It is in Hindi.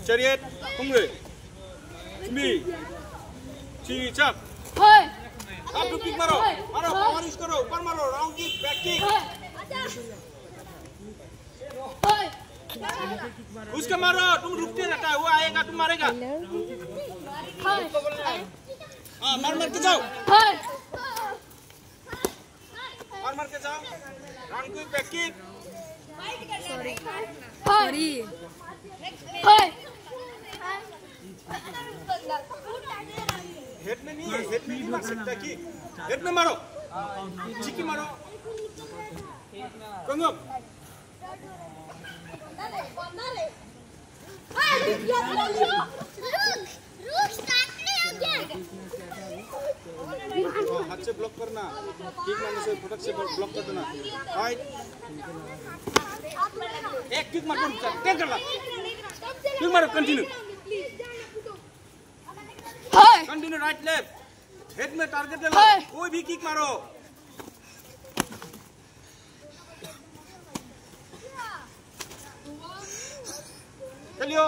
Chariot, hungry. Me. Chichak. Up to kick maro. Maro, power is karo. Upar maro. Round kick, back kick. उसका मारो तुम रुकते रहता है वो आएगा तुम मारेगा हाँ मार के जाओ मार के जाओ round quick back kick sorry head में नहीं मार सकता कि हेड में मारो चिकी मारो कंगो हाथ से ब्लॉक करना किक मारने से फटक से ब्लॉक कर देना राइट एक किक मार टेक कर ला किक मारो continue continue right left head में टारगेट ले लो कोई भी किक मारो चलियो